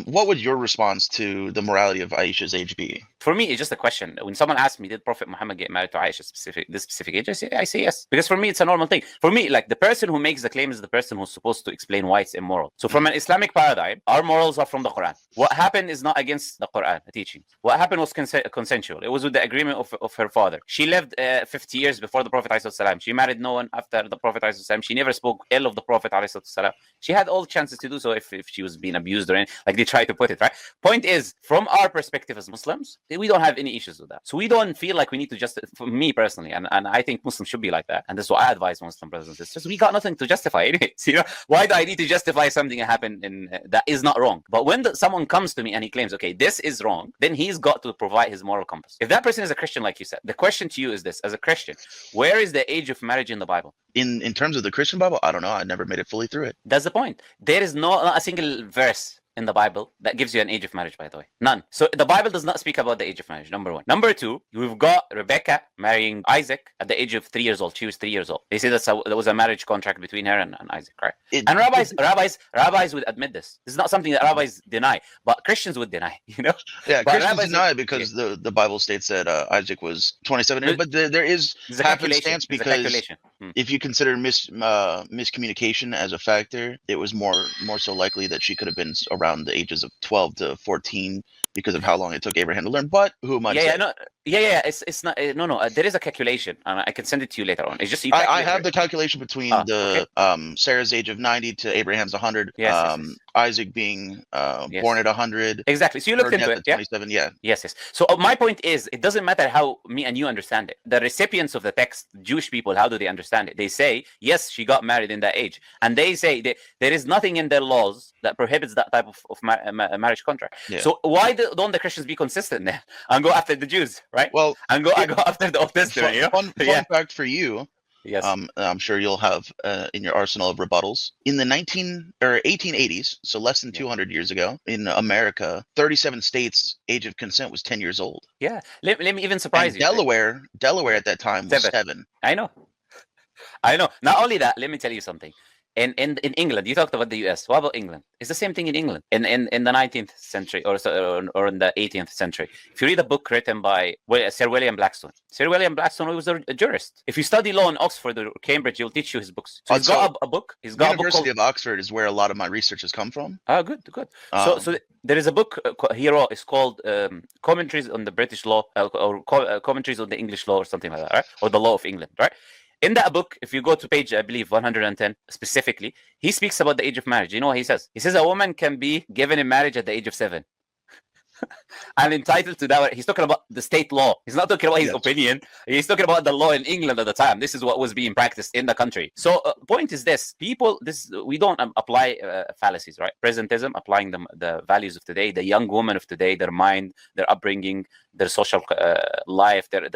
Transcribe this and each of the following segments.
What would your response to the morality of Aisha's age be? For me, it's just a question. When someone asks me, did Prophet Muhammad get married to Aisha this specific age? I say yes. Because for me, it's a normal thing. For me, like the person who makes the claim is the person who's supposed to explain why it's immoral. So from an Islamic paradigm, our morals are from the Quran. What happened is not against the Quran, the teaching. What happened was consensual. It was with the agreement of her father. She lived 50 years before the Prophet ﷺ. She married no one after the Prophet ﷺ. She never spoke ill of the Prophet ﷺ. She had all chances to do so if she was being abused or anything, like they try to put it, right? Point is, from our perspective as Muslims, we don't have any issues with that. So we don't feel like we need to justify, for me personally, and I think Muslims should be like that. And this is what I advise Muslim brothers and sisters. We got nothing to justify anyways. You know, why do I need to justify something that happened that is not wrong? But when someone comes to me and he claims, okay, this is wrong, then he's got to provide his moral compass. If that person is a Christian, like you said, the question to you is this: as a Christian, where is the age of marriage in the Bible? In terms of the Christian Bible, I don't know. I never made it fully through it. That's the point. There is not a single verse in the Bible that gives you an age of marriage, by the way. None. So the Bible does not speak about the age of marriage, number one. Number two, we've got Rebecca marrying Isaac at the age of 3 years old. She was 3 years old. They say that was a marriage contract between her and Isaac, right? And rabbis would admit this. This is not something that rabbis deny, but Christians would deny, you know? Yeah, but Christians deny it because the Bible states that Isaac was 27. But there is happenstance because if you consider miscommunication as a factor, it was more so likely that she could have been around the ages of 12 to 14 because of how long it took Abraham to learn. But who am I to say? It's not. No. There is a calculation, and I can send it to you later on. It's just I have the calculation between Sarah's age of 90 to Abraham's 100. Yes. Isaac being born at 100. Exactly. So you looked into it. 27. Yeah. Yes. So my point is, it doesn't matter how me and you understand it. The recipients of the text, Jewish people, how do they understand it? They say, yes, she got married in that age, and they say there is nothing in their laws that prohibits that type of marriage contract. Yeah. So why don't the Christians be consistent there and go after the Jews, right? Well, and go after the Old Testament. Fun fact for you. Yes. I'm sure you'll have in your arsenal of rebuttals. In the 1880s, so less than 200 years ago, in America, 37 states' age of consent was 10 years old. Yeah. Let me even surprise you. Delaware at that time was 7. I know. Not only that, let me tell you something. In England, you talked about the US. What about England? It's the same thing in England. In the 19th century or in the 18th century. If you read a book written by Sir William Blackstone was a jurist. If you study law in Oxford or Cambridge, he'll teach you his books. So he's got a book. He's got University of Oxford is where a lot of my research has come from. Oh, good. So there is a book here. It's called Commentaries on the British Law or Commentaries on the English Law or something like that, right? Or the Law of England, right? In that book, if you go to page, I believe, 110 specifically, he speaks about the age of marriage. You know what he says? He says a woman can be given in marriage at the age of 7. And entitled to that. He's talking about the state law. He's not talking about his opinion. He's talking about the law in England at the time. This is what was being practiced in the country. So point is this: we don't apply fallacies, right? Presentism, applying the values of today, the young woman of today, their mind, their upbringing, their social life, their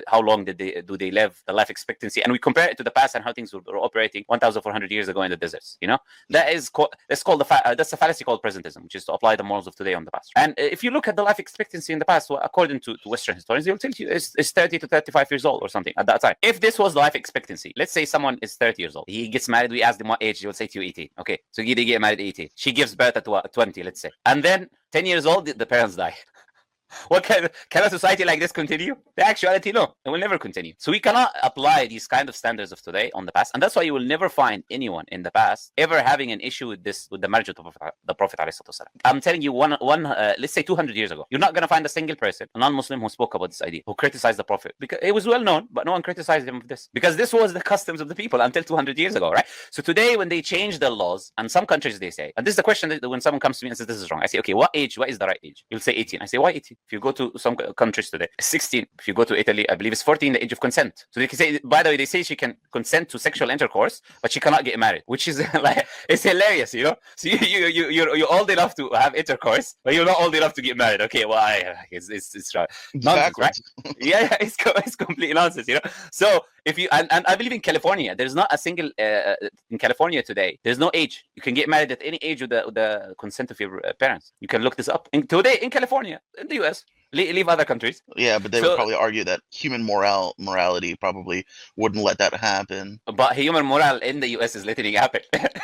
how long do they live, the life expectancy, and we compare it to the past and how things were operating 1,400 years ago in the deserts. You know, that's called that's a fallacy called presentism, which is to apply the morals of today on the past. And if you look at the life expectancy in the past, well, according to Western historians, they'll tell you it's 30 to 35 years old or something at that time. If this was life expectancy, let's say someone is 30 years old, he gets married, we ask him what age, he will say to you 18. Okay, so they get married at 18. She gives birth at 20, let's say. And then 10 years old, the parents die. What can a society like this continue? The actuality, no, it will never continue. So we cannot apply these kind of standards of today on the past, and that's why you will never find anyone in the past ever having an issue with the marriage of the Prophet ﷺ. I'm telling you, let's say 200 years ago, you're not going to find a single person, a non-Muslim, who spoke about this idea, who criticized the Prophet, because it was well known, but no one criticized him of this, because this was the customs of the people until 200 years ago, right? So today, when they change the laws, and some countries they say, and this is the question that when someone comes to me and says this is wrong, I say, okay, what is the right age? You'll say 18. I say, why 18? If you go to some countries today, 16. If you go to Italy, I believe it's 14, the age of consent. So they can say, by the way, they say she can consent to sexual intercourse, but she cannot get married, which is like, it's hilarious, you know? So you're old enough to have intercourse, but you're not old enough to get married. Okay, well, it's nonsense, right? Yeah, it's complete nonsense, you know? So if you, and I believe in California, there's not a single, in California today, there's no age. You can get married at any age with the consent of your parents. You can look this up. Today in California, in the US, Leave other countries. Yeah, but they would probably argue that human morality probably wouldn't let that happen. But human morale in the US is letting it happen.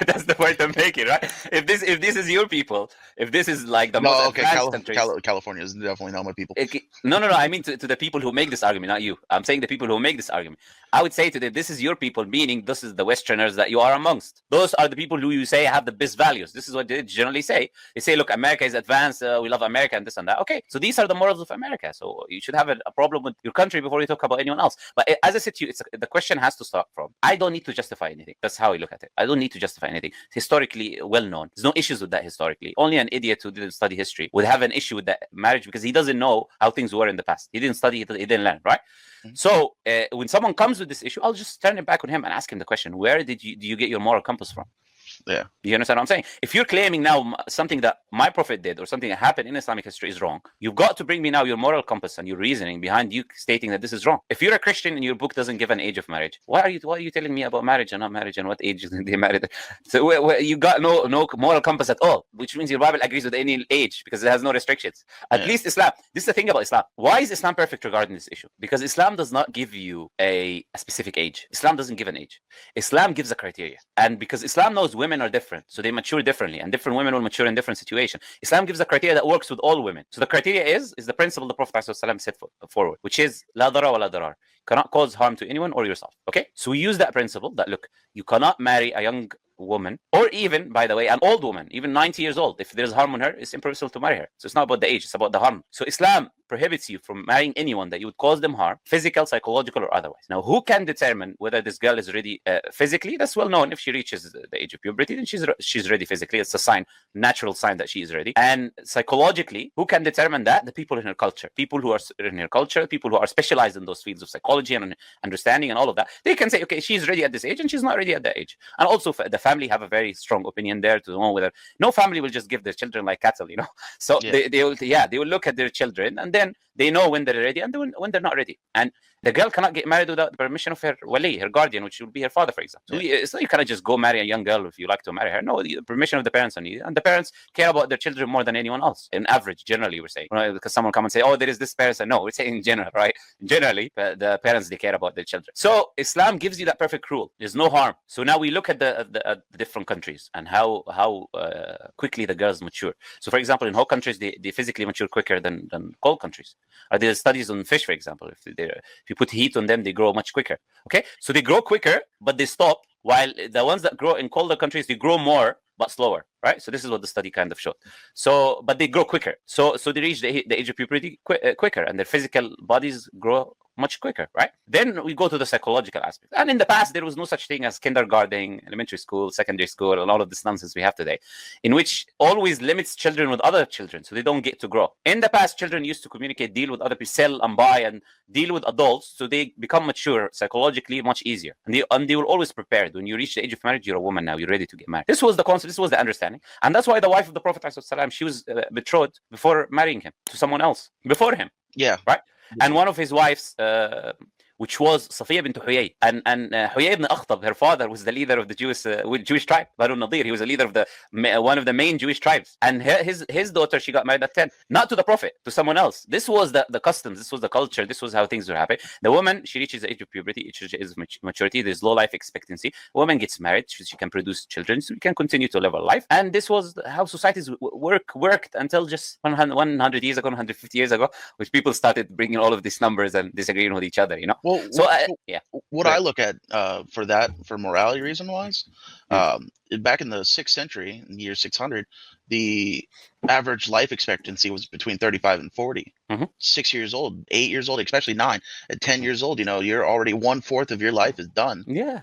That's the point I'm making, right? If this is your people, if this is like the most advanced countries, California is definitely not my people. No. I mean to the people who make this argument, not you. I'm saying the people who make this argument. I would say to them, this is your people, meaning this is the Westerners that you are amongst. Those are the people who you say have the best values. This is what they generally say. They say, look, America is advanced. We love America and this and that. Okay, so these are the morals of America. So you should have a problem with your country before you talk about anyone else. But as I said to you, the question has to start from, I don't need to justify anything. That's how I look at it. I don't need to justify anything. It's historically well known. There's no issues with that historically. Only an idiot who didn't study history would have an issue with that marriage because he doesn't know how things were in the past. He didn't study, he didn't learn, right? So when someone comes with this issue, I'll just turn it back on him and ask him the question, where do you get your moral compass from? Yeah. You understand what I'm saying? If you're claiming now something that my prophet did or something that happened in Islamic history is wrong, you've got to bring me now your moral compass and your reasoning behind you stating that this is wrong. If you're a Christian and your book doesn't give an age of marriage, why are you telling me about marriage and not marriage and what age they married? So you got no moral compass at all, which means your Bible agrees with any age because it has no restrictions. At least Islam. This is the thing about Islam. Why is Islam perfect regarding this issue? Because Islam does not give you a specific age. Islam doesn't give an age. Islam gives a criteria. And because Islam knows women are different, so they mature differently, and different women will mature in different situations. Islam gives a criteria that works with all women. So the criteria is the principle the Prophet ﷺ set forward, which is la dara wa la darar. Cannot cause harm to anyone or yourself. Okay? So we use that principle that, look, you cannot marry a young woman, or even, by the way, an old woman, even 90 years old. If there's harm on her, it's impermissible to marry her. So it's not about the age, it's about the harm. So Islam prohibits you from marrying anyone that you would cause them harm, physical, psychological, or otherwise. Now, who can determine whether this girl is ready physically? That's well known. If she reaches the age of puberty, then she's ready physically. It's a sign, natural sign that she is ready. And psychologically, who can determine that? The people in her culture. People who are in her culture, people who are specialized in those fields of psychology and understanding and all of that. They can say, okay, she's ready at this age and she's not ready at that age. And also the family have a very strong opinion there to know whether no family will just give their children like cattle, you know. So they will look at their children and then they know when they're ready and when they're not ready. And the girl cannot get married without the permission of her wali, her guardian, which will be her father, for example. So it's not you cannot just go marry a young girl if you like to marry her. No, the permission of the parents are needed. And the parents care about their children more than anyone else. In average, generally, we're saying. Right? Because someone come and say, oh, there is this person. No, we're saying in general, right? Generally, the parents, they care about their children. So Islam gives you that perfect rule. There's no harm. So now we look at the different countries and how quickly the girls mature. So, for example, in whole countries, they physically mature quicker than cold countries. There are studies on fish, for example. If you put heat on them, they grow much quicker. Okay, so they grow quicker, but they stop. While the ones that grow in colder countries, they grow more but slower, right? So this is what the study kind of showed. So, but they grow quicker. So they reach the age of puberty quicker, and their physical bodies grow much quicker, right? Then we go to the psychological aspect. And in the past, there was no such thing as kindergarten, elementary school, secondary school, and all of this nonsense we have today, in which always limits children with other children, so they don't get to grow. In the past, children used to communicate, deal with other people, sell and buy, and deal with adults, so they become mature psychologically much easier. And they will always prepared. When you reach the age of marriage, you're a woman now, you're ready to get married. This was the concept, this was the understanding. And that's why the wife of the Prophet ﷺ, she was betrothed before marrying him to someone else, before him. Yeah. Right? And one of his wives, which was Safiya bint Huyay. And Huyay ibn Akhtab, her father, was the leader of the Jewish tribe, Banu Nadir. He was the leader of one of the main Jewish tribes. And his daughter, she got married at 10. Not to the Prophet, to someone else. This was the customs, this was the culture, this was how things were happening. The woman, she reaches the age of puberty, she reaches maturity, there's low life expectancy. A woman gets married, she can produce children, so we can continue to live our life. And this was how societies worked until just 100 years ago, 150 years ago, which people started bringing all of these numbers and disagreeing with each other, you know. Well, yeah. What I look at for morality reason wise, back in the 6th century, in the year 600, the average life expectancy was between 35 and 40. 6 years old, 8 years old, especially 9. At 10 years old, you're already 1/4 of your life is done. Yeah.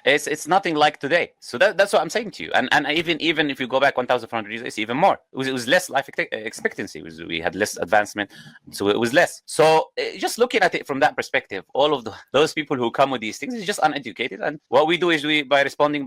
It's nothing like today. So that's what I'm saying to you. And even if you go back 1,400 years, it's even more. It was less life expectancy. We had less advancement, so it was less. So just looking at it from that perspective, all of those people who come with these things is just uneducated. And what we do is by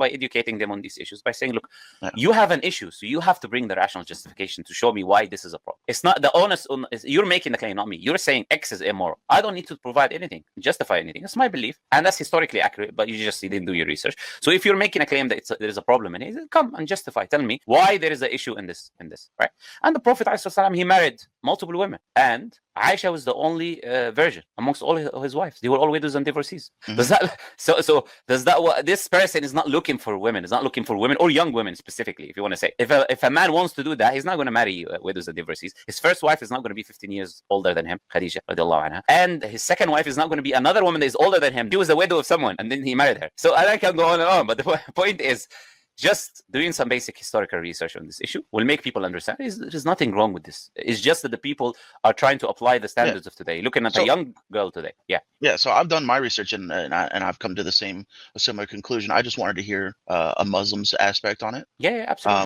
educating them on these issues, by saying, look, you have an issue, so you have to bring the rational justification to show me why this is a problem. It's not the honest. You're making the claim, not me. You're saying X is immoral. I don't need to provide anything, justify anything. It's my belief, and that's historically accurate. But you didn't do do your research. So if you're making a claim that there is a problem in it, come and justify. Tell me why there is an issue in this, right? And the Prophet ﷺ, he married multiple women, and Aisha was the only virgin amongst all his wives. They were all widows and divorcees. Mm-hmm. Does that does that this person is not looking for women? Is not looking for women or young women specifically. If you want to say, if a man wants to do that, he's not going to marry widows and divorcees. His first wife is not going to be 15 years older than him, Khadija radiallahu anha, and his second wife is not going to be another woman that is older than him. She was the widow of someone, and then he married her. So I can go on and on, but the point is, just doing some basic historical research on this issue will make people understand there's nothing wrong with this. It's just that the people are trying to apply the standards of today, looking at a young girl today. Yeah. So I've done my research and I've come to a similar conclusion. I just wanted to hear a Muslim's aspect on it. Yeah, absolutely.